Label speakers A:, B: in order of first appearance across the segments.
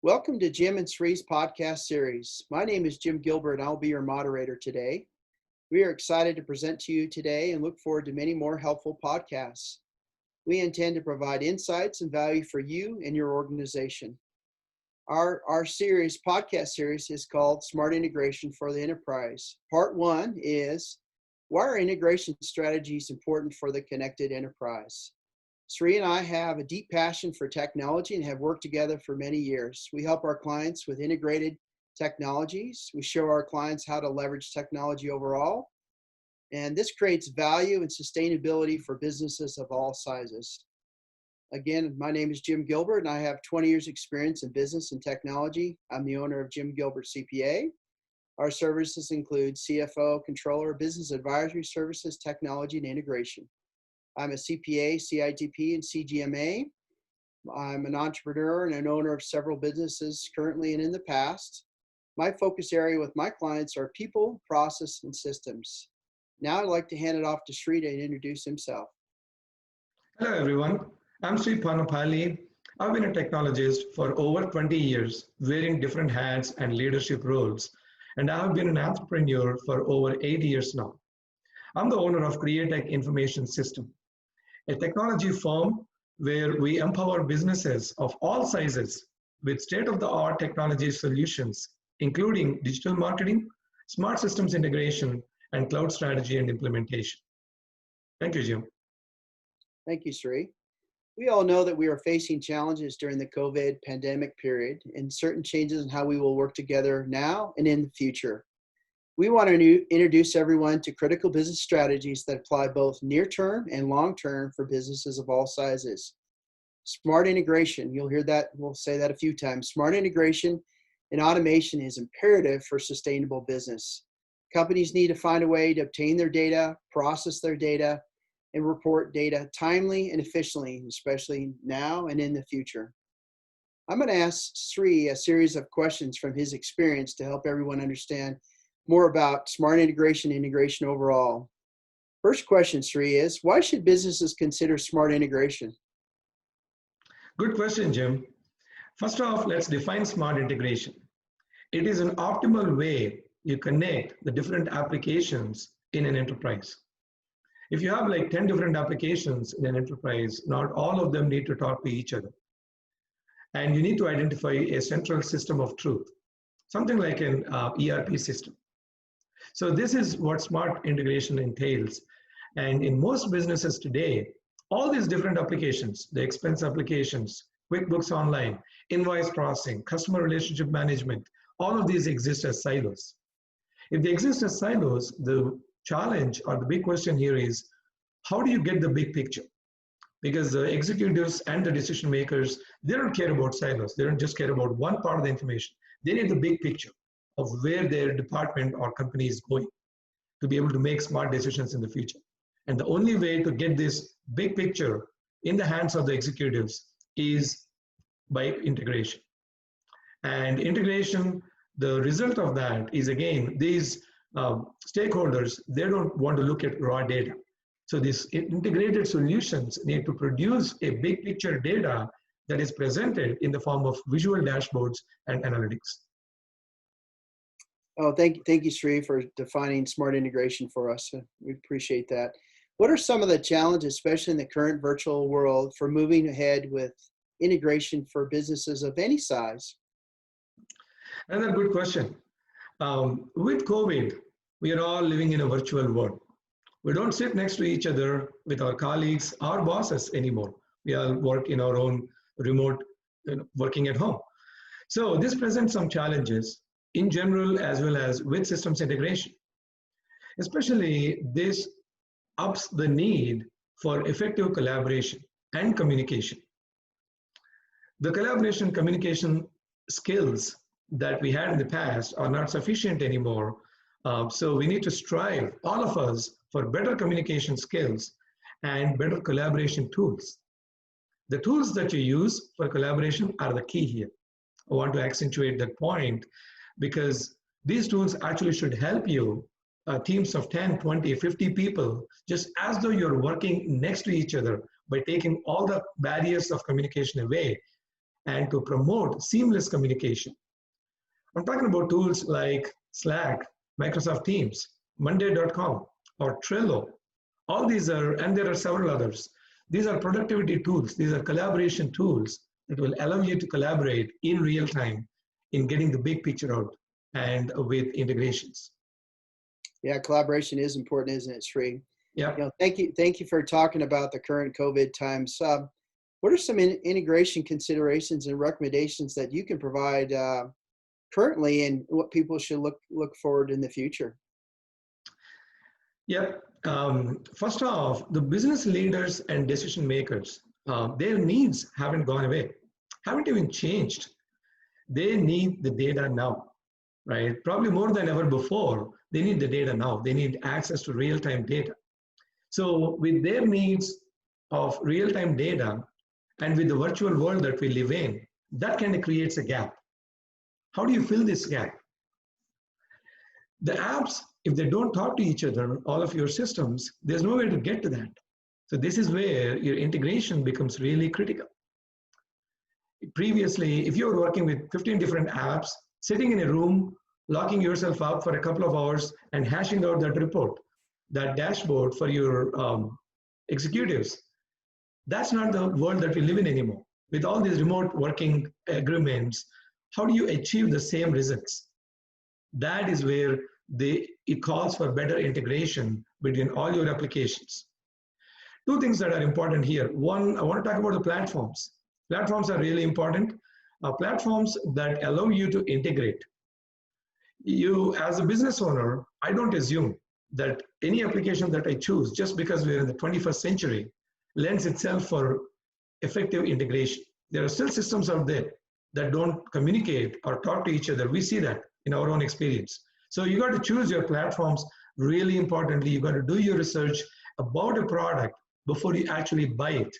A: Welcome to Jim and Sri's podcast series. My name is Jim Gilbert and I'll be your moderator today. We are excited to present to you today and look forward to many more helpful podcasts. We intend to provide insights and value for you and your organization. Our podcast series is called Smart Integration for the Enterprise. Part 1 is, why are integration strategies important for the connected enterprise? Sri and I have a deep passion for technology and have worked together for many years. We help our clients with integrated technologies. We show our clients how to leverage technology overall. And this creates value and sustainability for businesses of all sizes. Again, my name is Jim Gilbert and I have 20 years experience in business and technology. I'm the owner of Jim Gilbert CPA. Our services include CFO, controller, business advisory services, technology, and integration. I'm a CPA, CITP, and CGMA. I'm an entrepreneur and an owner of several businesses currently and in the past. My focus area with my clients are people, process, and systems. Now I'd like to hand it off to Sri to introduce himself.
B: Hello everyone, I'm Sri Ponnapalli. I've been a technologist for over 20 years, wearing different hats and leadership roles, and I have been an entrepreneur for over 8 years now. I'm the owner of Createch Information System, a technology firm where we empower businesses of all sizes with state-of-the-art technology solutions, including digital marketing, smart systems integration, and cloud strategy and implementation. Thank you, Jim.
A: Thank you, Sri. We all know that we are facing challenges during the COVID pandemic period and certain changes in how we will work together now and in the future. We want to introduce everyone to critical business strategies that apply both near-term and long-term for businesses of all sizes. Smart integration, you'll hear that, we'll say that a few times. Smart integration and automation is imperative for sustainable business. Companies need to find a way to obtain their data, process their data, and report data timely and efficiently, especially now and in the future. I'm going to ask Sri a series of questions from his experience to help everyone understand more about smart integration and integration overall. First question, Sri, is why should businesses consider smart integration?
B: Good question, Jim. First off, let's define smart integration. It is an optimal way you connect the different applications in an enterprise. If you have like 10 different applications in an enterprise, not all of them need to talk to each other. And you need to identify a central system of truth, something like an ERP system. So this is what smart integration entails. And in most businesses today, all these different applications, the expense applications, QuickBooks Online, invoice processing, customer relationship management, all of these exist as silos. If they exist as silos, the challenge or the big question here is, how do you get the big picture? Because the executives and the decision makers, they don't care about silos. They don't just care about one part of the information. They need the big picture of where their department or company is going to be able to make smart decisions in the future. And the only way to get this big picture in the hands of the executives is by integration. And integration, the result of that is, again, these stakeholders, they don't want to look at raw data. So these integrated solutions need to produce a big picture data that is presented in the form of visual dashboards and analytics.
A: Oh, thank you, Sri, for defining smart integration for us. We appreciate that. What are some of the challenges, especially in the current virtual world, for moving ahead with integration for businesses of any size?
B: Another good question. With COVID, we are all living in a virtual world. We don't sit next to each other with our colleagues, our bosses anymore. We all work in our own remote working at home. So this presents some challenges in general as well as with systems integration. Especially this ups the need for effective collaboration and communication. The collaboration communication skills that we had in the past are not sufficient anymore. So we need to strive, all of us, for better communication skills and better collaboration tools. The tools that you use for collaboration are the key here. I want to accentuate that point because these tools actually should help you, teams of 10, 20, 50 people, just as though you're working next to each other by taking all the barriers of communication away and to promote seamless communication. I'm talking about tools like Slack, Microsoft Teams, Monday.com, or Trello. All these are, and there are several others. These are productivity tools. These are collaboration tools that will allow you to collaborate in real time in getting the big picture out and with integrations.
A: Yeah, collaboration is important, isn't it, Sri?
B: Yeah.
A: Thank you for talking about the current COVID times. What are some integration considerations and recommendations that you can provide currently, and what people should look forward in the future?
B: Yeah. First off, the business leaders and decision makers, their needs haven't gone away, haven't even changed. They need the data now, right? Probably more than ever before, they need the data now. They need access to real-time data. So with their needs of real-time data and with the virtual world that we live in, that kind of creates a gap. How do you fill this gap? The apps, if they don't talk to each other, all of your systems, there's no way to get to that. So this is where your integration becomes really critical. Previously, if you were working with 15 different apps, sitting in a room, locking yourself up for a couple of hours and hashing out that report, that dashboard for your executives, that's not the world that we live in anymore. With all these remote working agreements, how do you achieve the same results? That is where it calls for better integration between all your applications. Two things that are important here. One, I want to talk about the platforms. Platforms are really important. Platforms that allow you to integrate. You, as a business owner, I don't assume that any application that I choose, just because we're in the 21st century, lends itself for effective integration. There are still systems out there that don't communicate or talk to each other. We see that in our own experience. So you got to choose your platforms. Really importantly, you got to do your research about a product before you actually buy it,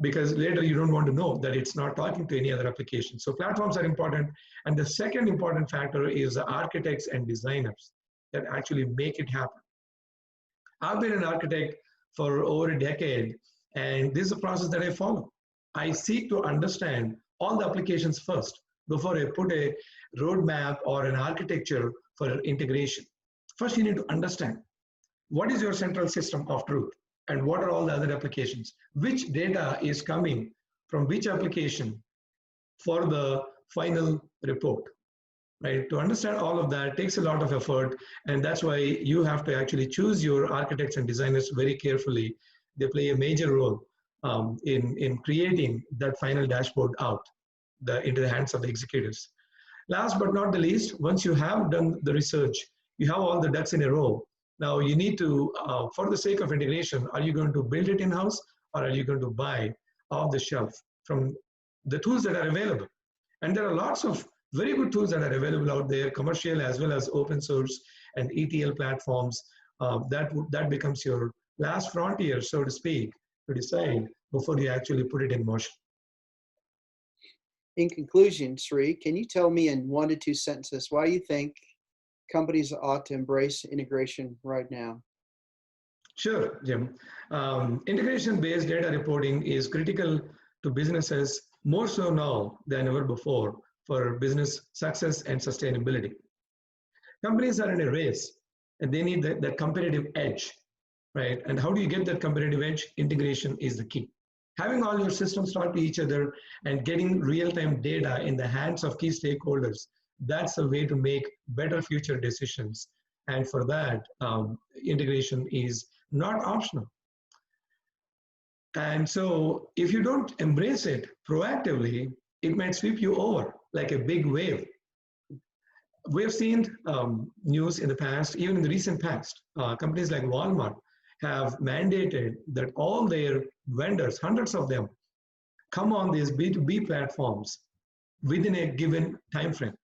B: because later you don't want to know that it's not talking to any other application. So platforms are important. And the second important factor is the architects and designers that actually make it happen. I've been an architect for over a decade, and this is a process that I follow. I seek to understand all the applications first before I put a roadmap or an architecture for integration. First, you need to understand what is your central system of truth and what are all the other applications, which data is coming from which application for the final report, right? To understand all of that takes a lot of effort, and that's why you have to actually choose your architects and designers very carefully. They play a major role in creating that final dashboard out into the hands of the executives. Last but not the least, once you have done the research, you have all the ducks in a row. Now you need to, for the sake of integration, are you going to build it in-house or are you going to buy off the shelf from the tools that are available? And there are lots of very good tools that are available out there, commercial as well as open source and ETL platforms. That becomes your last frontier, so to speak, to decide before you actually put it in motion.
A: In conclusion, Sri, can you tell me in 1 to 2 sentences why you think companies ought to embrace integration right now?
B: Sure, Jim. Integration-based data reporting is critical to businesses more so now than ever before for business success and sustainability. Companies are in a race and they need that competitive edge, right? And how do you get that competitive edge? Integration is the key. Having all your systems talk to each other and getting real-time data in the hands of key stakeholders, that's a way to make better future decisions. And for that, integration is not optional. And so if you don't embrace it proactively, it might sweep you over like a big wave. We've seen news in the past, even in the recent past, companies like Walmart have mandated that all their vendors, hundreds of them, come on these B2B platforms within a given time frame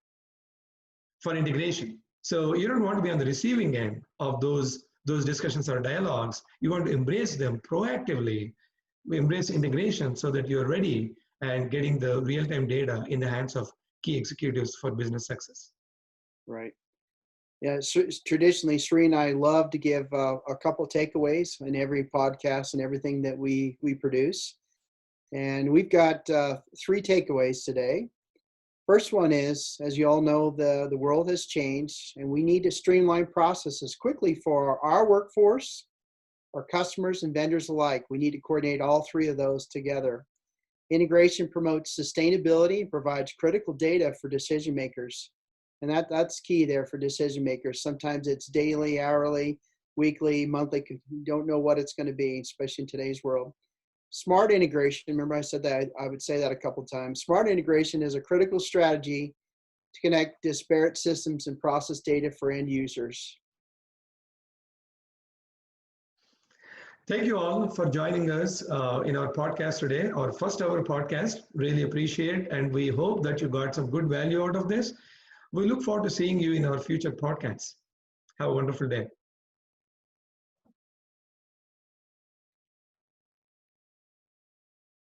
B: for integration. So you don't want to be on the receiving end of those discussions or dialogues. You want to embrace them proactively, embrace integration so that you're ready and getting the real-time data in the hands of key executives for business success.
A: Right. Yeah, traditionally, Sri and I love to give a couple takeaways in every podcast and everything that we produce. And we've got 3 takeaways today. First one is, as you all know, the world has changed and we need to streamline processes quickly for our workforce, our customers, and vendors alike. We need to coordinate all 3 of those together. Integration promotes sustainability and provides critical data for decision makers. And that's key there for decision makers. Sometimes it's daily, hourly, weekly, monthly. You don't know what it's going to be, especially in today's world. Smart integration, remember I said that, I would say that a couple of times. Smart integration is a critical strategy to connect disparate systems and process data for end users.
B: Thank you all for joining us in our podcast today, our first ever podcast. Really appreciate, and we hope that you got some good value out of this. We look forward to seeing you in our future podcasts. Have a wonderful day.